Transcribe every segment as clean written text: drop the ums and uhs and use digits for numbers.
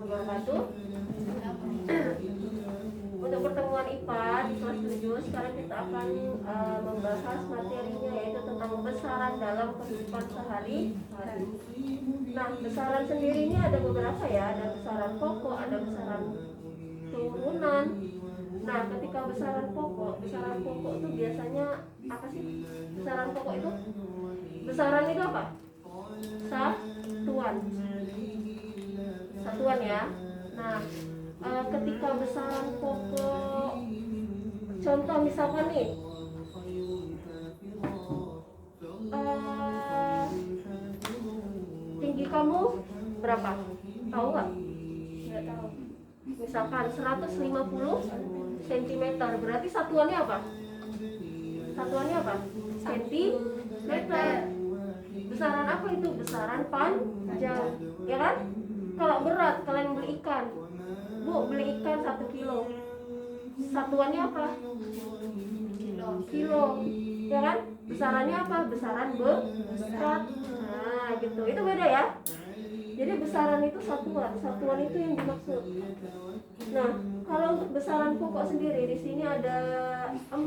wabarakatuh. Untuk pertemuan IPA di kelas 7, sekarang kita akan membahas materinya, yaitu tentang besaran dalam kehidupan sehari-hari. Nah, besaran sendiri ini ada beberapa ya, ada besaran pokok, ada besaran turunan. Nah, ketika besaran pokok itu biasanya apa sih? Besaran pokok itu, besaran itu apa? Satuan ya. Nah, ketika besaran pokok, contoh misalkan nih, tinggi kamu berapa? Tahu nggak? Nggak tahu. Misalkan 150 cm, berarti satuannya apa? Sentimeter. Besaran apa itu? Besaran panjang, ya kan? Kalau berat, kalian beli ikan, Bu, beli ikan 1 kilo, satuannya apa? Kilo, ya kan? Besarannya apa? Besaran berat. Nah, gitu. Itu beda ya. Jadi besaran itu satuan itu yang dimaksud. Nah, kalau untuk besaran pokok sendiri di sini ada 4.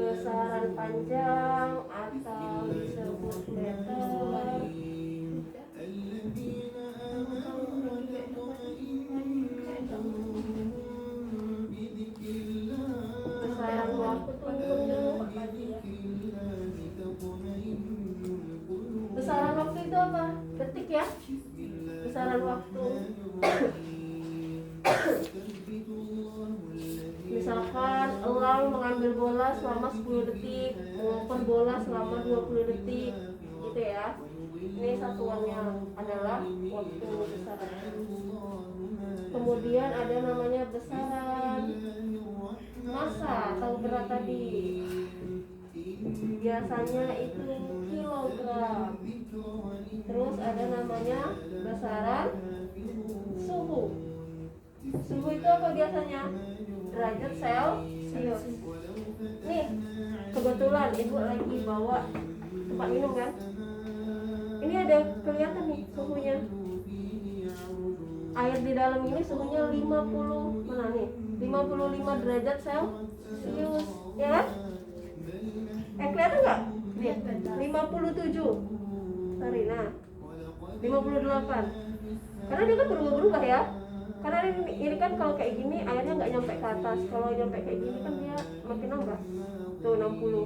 Besaran panjang, atau disebut meter. Besaran waktu, besaran waktu itu apa? Detik ya. Besaran waktu. Misalkan elang mengambil bola selama 10 detik, mengoper bola selama 20 detik, gitu ya. Ini satuannya adalah waktu besaran. Kemudian ada namanya besaran massa atau berat tadi. Biasanya itu kilogram. Terus ada namanya besaran suhu. Suhu itu apa biasanya? Derajat Celcius. Nih, kebetulan ibu lagi bawa tempat minum kan. Ini ada kelihatan nih suhunya. Air di dalam ini suhunya 55 derajat Celcius, ya kan? Kelihatan nggak? Nih, 57. Sorry, nah 58. Karena dia kan berubah-ubah ya. Karena ini kan kalau kayak gini airnya nggak nyampe ke atas. Kalau nyampe kayak gini kan dia makin nambah. Tuh 60.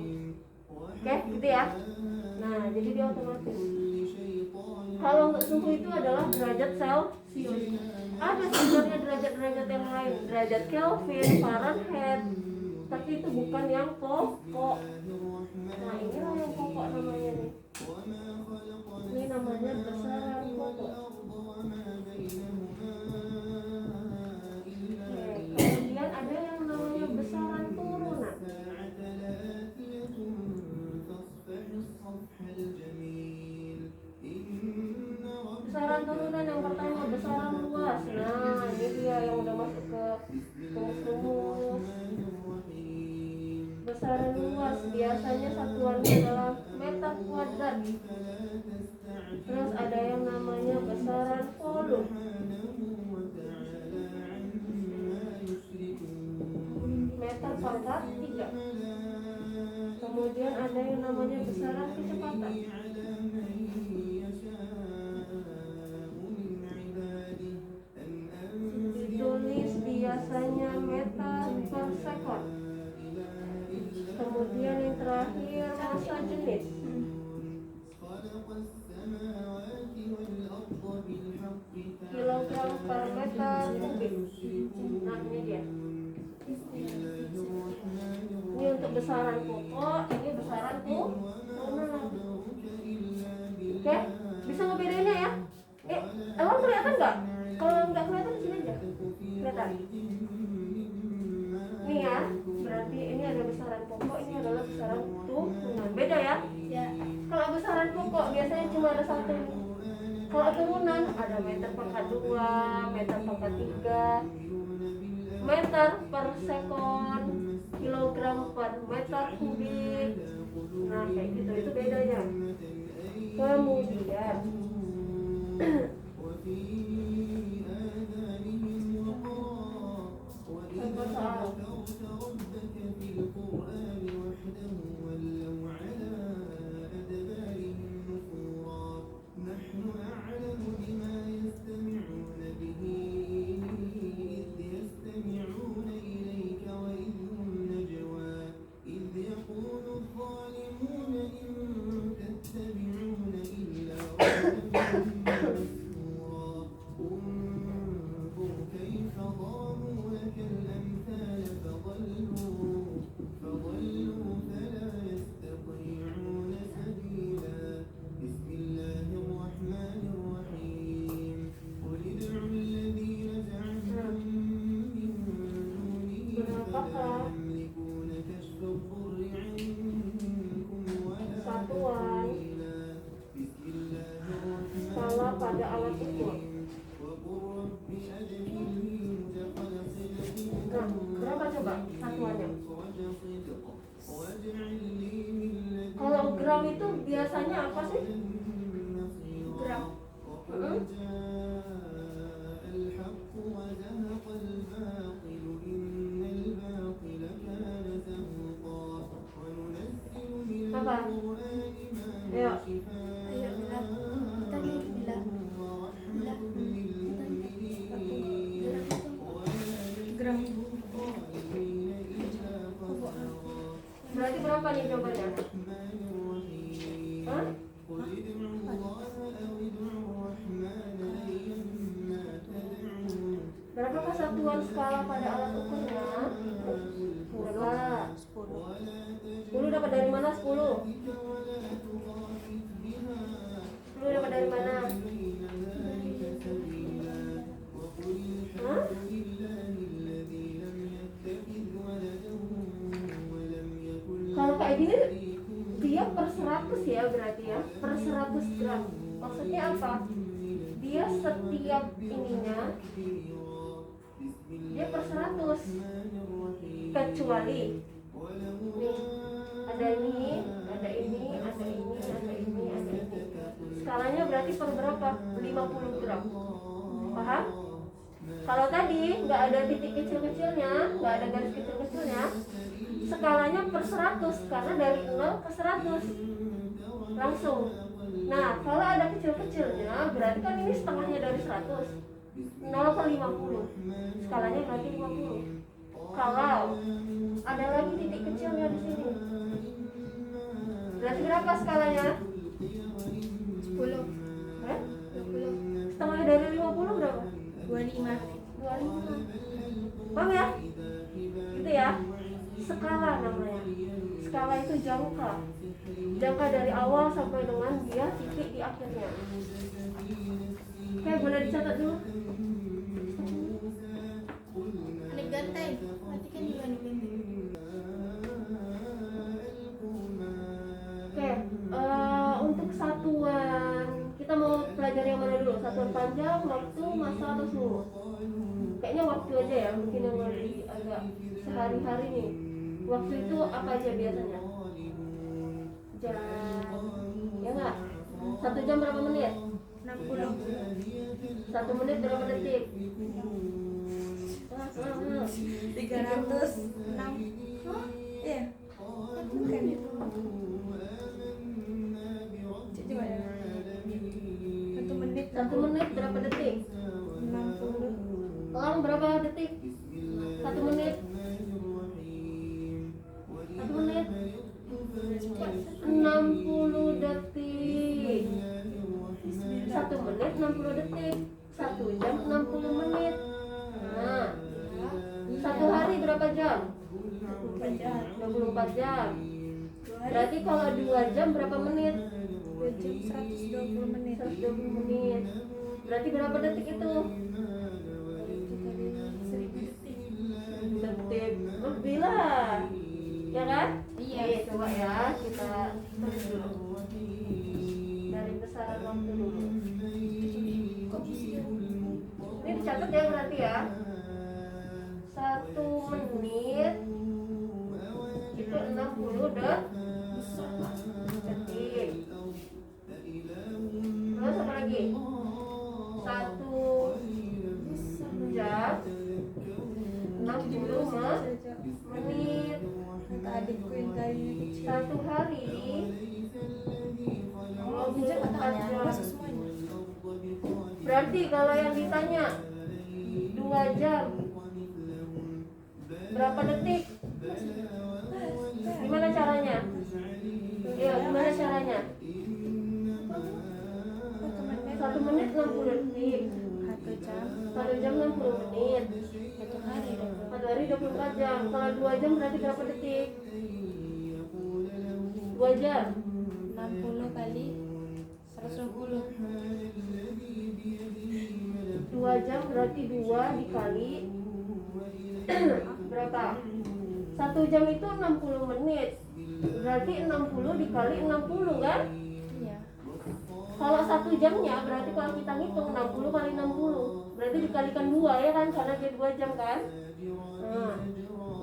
Oke, gitu ya. Nah, jadi dia otomatis. Kalau untuk suhu itu adalah derajat Celcius. Ada sebenarnya derajat-derajat yang lain, derajat Kelvin, Fahrenheit. Tapi itu bukan yang pokok. Nah, inilah yang pokok namanya nih. Ini namanya besaran pokok. Kemudian ada yang namanya besaran turunan. Besaran turunan yang pertama besaran luas. Nah, ini dia yang udah masuk ke rumus. Besaran luas biasanya satuannya adalah meter kuadrat. Terus ada yang namanya besaran volume. Meter kuadrat 3. Kemudian ada yang namanya besaran kecepatan. Ditulis biasanya meter per sekon. Kemudian yang terakhir massa jenis. Kilogram per meter kubik. Nah, ini dia. Ini untuk besaran pokok, ini besaran turunan. Oke, bisa ngebedainnya ya? Emang kelihatan nggak? Kalau nggak kelihatan di sini aja. Kelihatan. Ini ya, berarti ini ada besaran pokok, ini adalah besaran turunan. Beda ya? Ya. Kalau besaran pokok biasanya cuma ada satu Kalau turunan ada meter pangkat 2, meter pangkat 3, meter per sekon, kilogram per meter kubik. Nah kayak gitu, itu bedanya. Kemudian satuan skala pada alat ukur. Nah, berapa coba satuannya? Kalau gram itu biasanya apa sih? Gram. Apa? Ayo. Ayo bilang. Tadi bilang. Gram. Berarti berapa nih jawabannya? Hah? Berapakah satuan skala pada alat ukurnya? 10 dapat dari mana 10? 10 dapat dari mana? Hah? Kalau kayak gini dia per 100 ya berarti ya, per 100 gram. Maksudnya apa? Dia setiap ininya dia per 100, kecuali nih ada ini, ada ini, ada ini, ada ini, ada ini. Skalanya berarti per berapa? 50 gram. Paham? Kalau tadi nggak ada titik kecil-kecilnya, nggak ada garis kecil-kecilnya, skalanya per 100 karena dari 0 ke 100 langsung. Nah, kalau ada kecil-kecilnya berarti kan ini setengahnya dari 100, 0 ke 50, skalanya berarti 50. Kalau ada lagi titik kecilnya di sini, berarti berapa skalanya? 10. Eh? 20. Setengahnya dari 50 berapa? 25. 25. Paham ya? Gitu ya. Skala namanya. Skala itu jangka. Jangka dari awal sampai dengan dia titik di akhirnya. Oke, boleh dicatat dulu. Anik ganteng. Nanti kan juga anik ganteng. Oke, untuk satuan kita mau pelajari yang mana dulu? Satuan panjang, waktu, masa, atau seluruh? Kayaknya waktu aja ya, mungkin yang lebih agak sehari-hari nih. Waktu itu apa aja biasanya? Jam, ya nggak? 1 jam berapa menit? 60. 1 menit berapa detik? 306. Iya. Bukan itu. Coba ya. 1 menit. 1 menit berapa detik? 60. Orang berapa detik? 1 menit. 1 menit 60 detik. 1 menit 60 detik. 1 jam 60 menit. Nah, 1 hari berapa jam? 24 jam. Berarti kalau 2 jam berapa menit? 2 jam 120 menit. 120 menit. Berarti berapa detik itu? 1000 detik. Detik lebih lah, ya kan? Iya. Oke, coba ya kita tulis dulu dari besaran waktu dulu. Catat ya berarti ya. 1 menit itu 60 detik. Terus apa lagi? 1 jam 60 menit. Kata adikku yang tadi kecil. 1 hari Bisa 24 katanya, jam. masuk semuanya. Berarti kalau yang ditanya 2 jam berapa detik? Gimana caranya? Ya, gimana caranya? 1 menit 60 detik. 1 jam. 1 jam 60 menit. 1 hari dong. 1 hari 24 jam. Kalau 2 jam berarti berapa detik? 2 jam 60 kali 120. 2 jam berarti 2 dikali berapa? 1 jam itu 60 menit. Berarti 60 dikali 60 kan? Iya. Kalau 1 jamnya berarti kalau kita hitung 60 kali 60 berarti dikalikan 2 ya kan, karena dia 2 jam kan. Nah,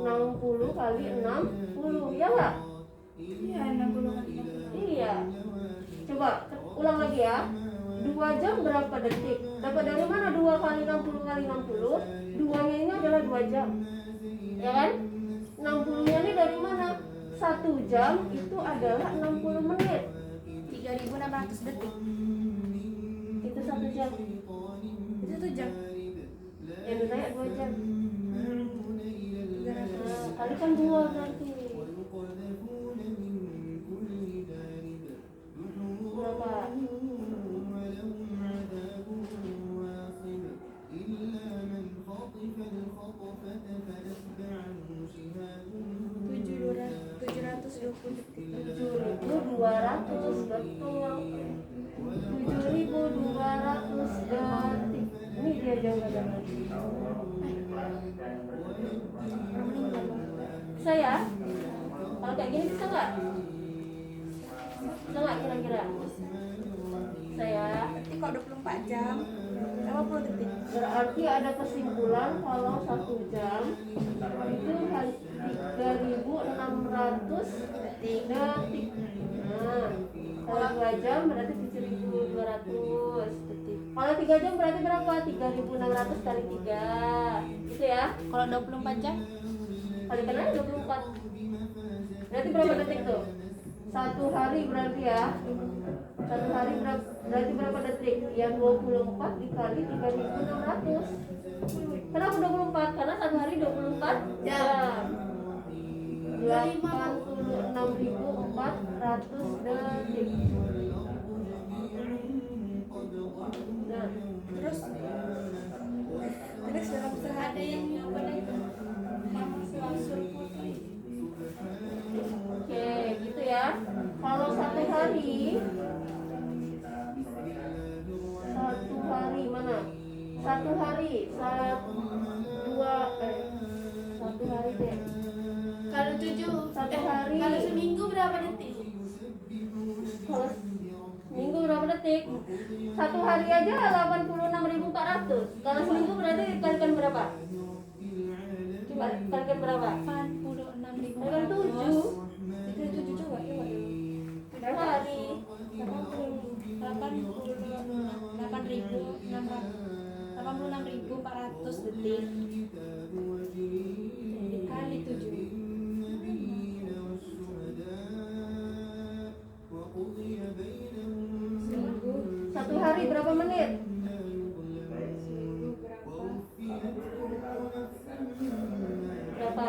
60 kali 60 ya nggak? Iya, 60 kali 60. Iya. Coba ulang lagi ya. 2 jam berapa detik? Dapat dari mana 2 kali 60 kali 60? 2-nya ini adalah 2 jam. Ya kan? 60-nya ini dari mana? 1 jam itu adalah 60 menit. 3.600 detik. Itu 1 jam. Itu 1 jam. Yang ditanya 2 jam. 300. Nah, kalikan 2 berarti. Berapa? 720 detik. 7.200 betul. 7.200 detik. Ini dia jawabannya. Bisa ya? Kalau kayak gini bisa nggak? Bisa nggak kira-kira? Bisa ya? Berarti kalau 24 jam 50 detik. Berarti ada kesimpulan kalau 1 jam itu 3.600 detik. Nah, kalau 2 jam berarti 7.200 detik. Kalau 3 jam berarti berapa? 3.600 kali 3. Gitu ya? Kalau 24 jam Kalikan aja 24. Berarti berapa detik tuh? 1 hari berarti ya. 1 hari berarti berapa detik? Yang 24 dikali 3.600. Kenapa 24? Karena 1 hari 24 jam. 86.400 detik. Nah, terus dalam sehari yang apa lagi? oke, gitu ya. Kalau 1 hari mana? 1 hari 1 hari deh. Kalau 1 hari. kalau seminggu berapa detik? Kalau seminggu berapa detik? 1 hari aja 86.400. Kalau seminggu berarti kalikan berapa? Coba kalikan berapa? 86.000. Kalikan 7. Itu 7 coba. Berapa hari? 86.400 detik dikali 7. Seminggu 1 hari berapa menit? Berapa?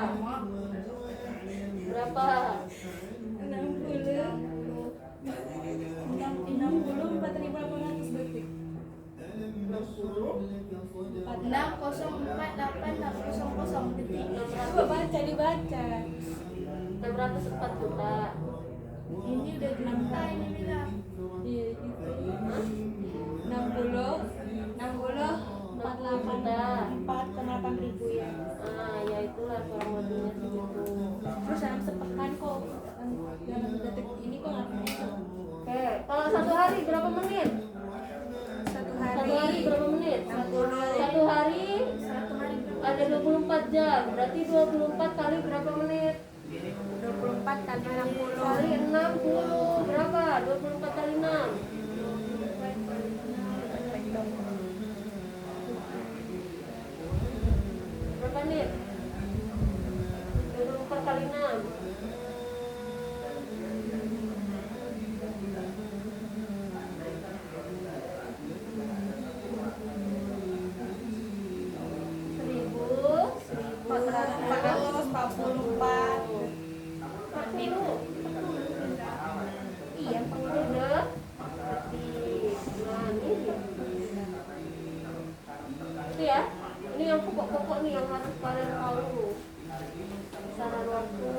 Berapa? 64.800 detik. 604.800 detik. Coba baca, dibaca. 604 juta. Ini udah juta ini bilang. Iya gitu. 4,8 ribu ya. Ya itulah kurang lebihnya segitu. Terus dalam sepekan kok dalam detik ini kok nggak bisa. Oke, kalau 1 hari berapa menit? 1 1 hari berapa menit? 1 hari jam. Berarti 24 kali berapa menit? 24 kali 60. Kali 60 berapa? 24 kali 6. Berapa menit? 24 kali 6. Iya, Udah. Nah, ini. Itu ya. Ini yang pokok-pokok nih yang harus kalian tahu. Besaran waktu.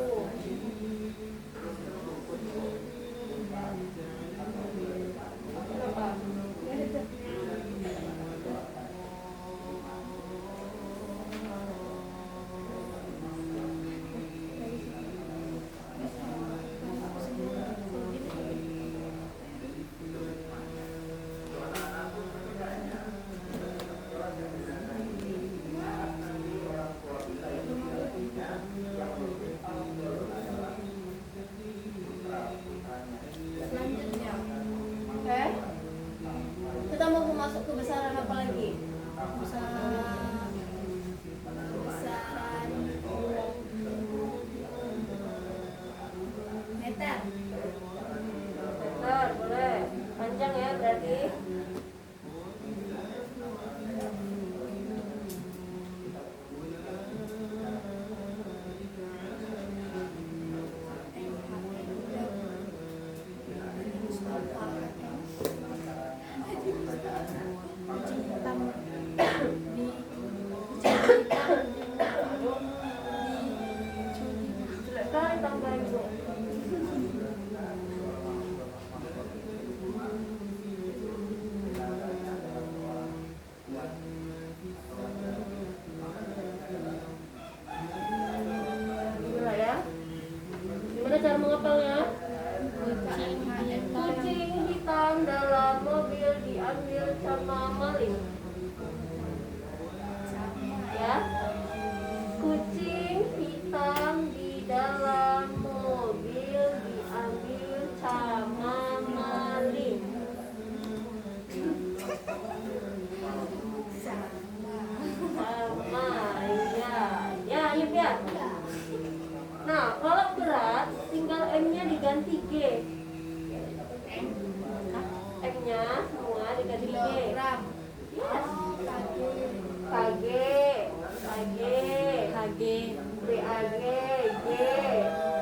Berapa? selanjutnya. Kita mau masuk ke besaran apa lagi? Besaran meter. Bentar, boleh. Panjang ya berarti. Jelek kali tambahin Bu. Gila ya. Gimana cara menghafalnya? Kucing hitam dalam mobil diambil sama maling. Ya. Kucing hitam di dalam mobil diambil sama maling. Sama, iya. Ya, Ayub ya. Nah, kalau berat tinggal M-nya diganti G. M-nya semua diganti G. Kilogram. Yes. KG, KG, KG. BAG, G,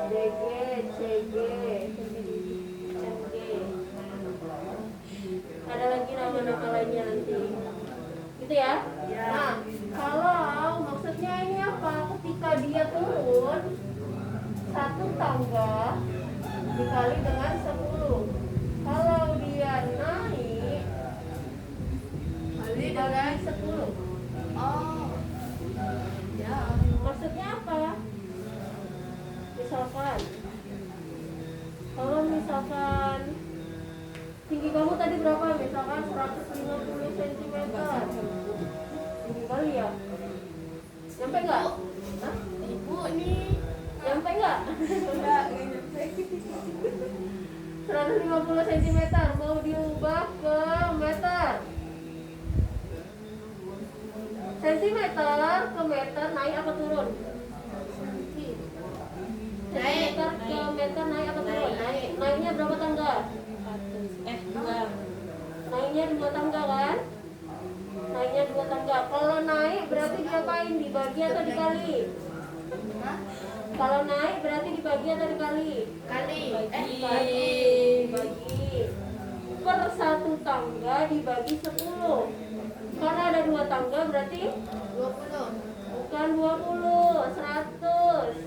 DG, CG, MG. Ada lagi nama-nama lainnya nanti. Gitu ya? Nah, kalau maksudnya ini apa? Ketika dia turun satu tangga dikali dengan 10. Kalau dia naik dibagi 10. Oh. Ya. Maksudnya apa? Misalkan tinggi kamu tadi berapa? Misalkan 150 cm. Tinggi kali ya? Nyampe nggak? Hah? Ibu nih. Nyampe nggak? Enggak nyampe. 150 cm mau diubah ke meter. Sentimeter ke meter naik apa turun? Sentimeter ke meter naik apa turun? Naik. Naiknya berapa tangga? 2. Naiknya 2 tangga kan? Naiknya 2 tangga. Kalau naik berarti diapain? Dibagi atau dikali? Kalau naik berarti dibagi atau dikali? Kali. Dibagi. Per satu tangga dibagi 10. Karena ada 2 tangga berarti 20. bukan 20, 100.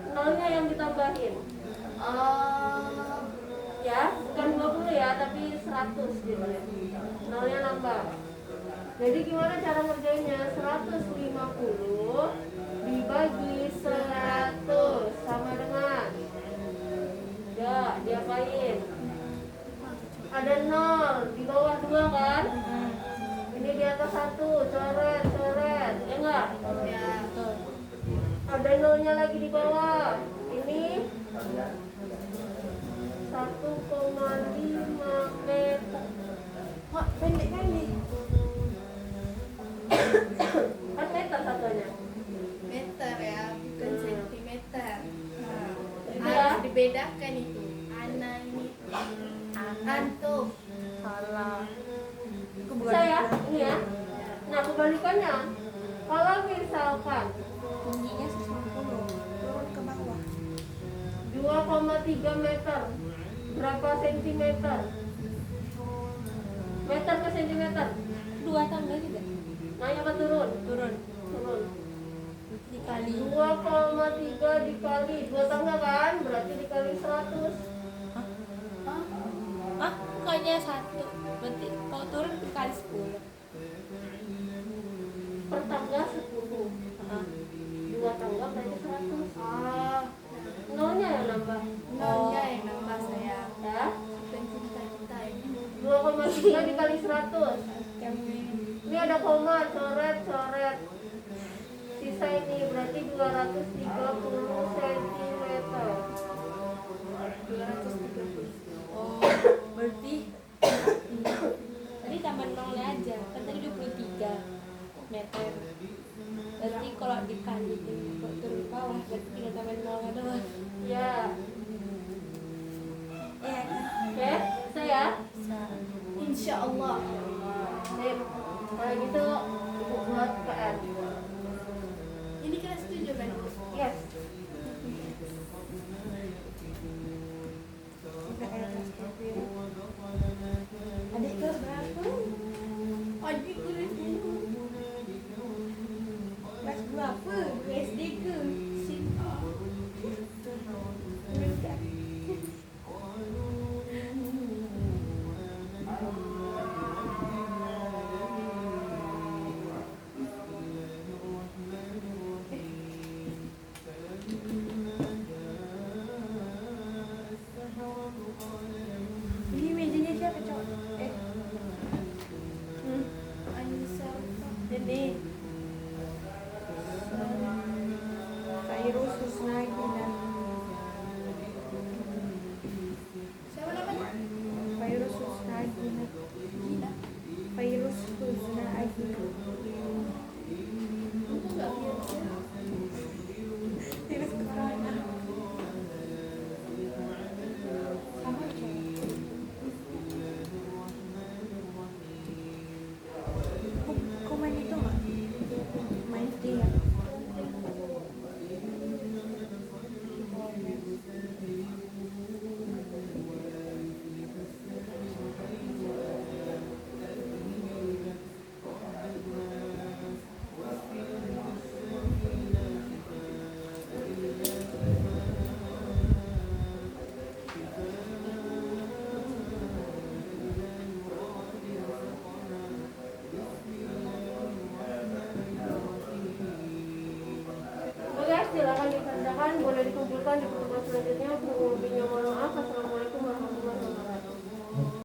Nolnya yang ditambahin. Ya, bukan 20 ya, tapi 100 gitu ya. Nolnya nambah. Jadi gimana cara ngerjainnya? 150 dibagi 100 sama dengan, ya, diapain? Ada 0 di bawah 2 kan? Ini di atas 1, coret, ya enggak? Ya. satunya lagi di bawah. Ini 1,5 meter. Wah, pendek kali. Kan meter satunya. Meter ya, bukan sentimeter. Nah, Itu ya. harus dibedakan itu. Ana ini antum. Salah. Bisa ya? Ini ya. Nah, kebalikannya. Kalau misalkan Tingginya 150 turun ke bawah. 2,3 meter, berapa sentimeter? Meter ke sentimeter. 2 tangga juga. Naik apa turun? Turun. Turun. Dikali 2,3 dikali 2 tangga kan? Berarti dikali 100. bukannya 1. Berarti kalau turun dikali 10. Per tangga 10. 2 tangga berarti 100. Nolnya yang nambah. Nolnya yang nambah saya. Ya. Dan kita ini. 2,3 dikali 100. Kami Ini ada koma, coret. Sisa ini berarti 230 cm. 230. Oh, berarti tadi tambah nolnya aja. Kan tadi 23 meter. Berarti kalau dikali turun ke bawah berarti tinggal tambah nolnya doang. Ya. Iya kan? Oke, saya. Insya Allah. Sip. Kalau gitu Ibu buat PR. Ini kelas 7 kan? Yes. Adik kelas berapa? Adik kelas 2. Kelas berapa? SD ke? SMA. Dekat. Ini mejanya siapa cowok? Anissa. Ini. Fairuz Husnagina. Siapa namanya? Fairuz Husnagina. Gina. Fairuz Husnagina. Itu enggak virus ya? Virus corona. Sama cowok. Kok main itu nggak? Main dia. Oke, silakan dikerjakan, boleh dikumpulkan di pertemuan selanjutnya. Kurang lebihnya mohon maaf. Assalamualaikum warahmatullahi wabarakatuh.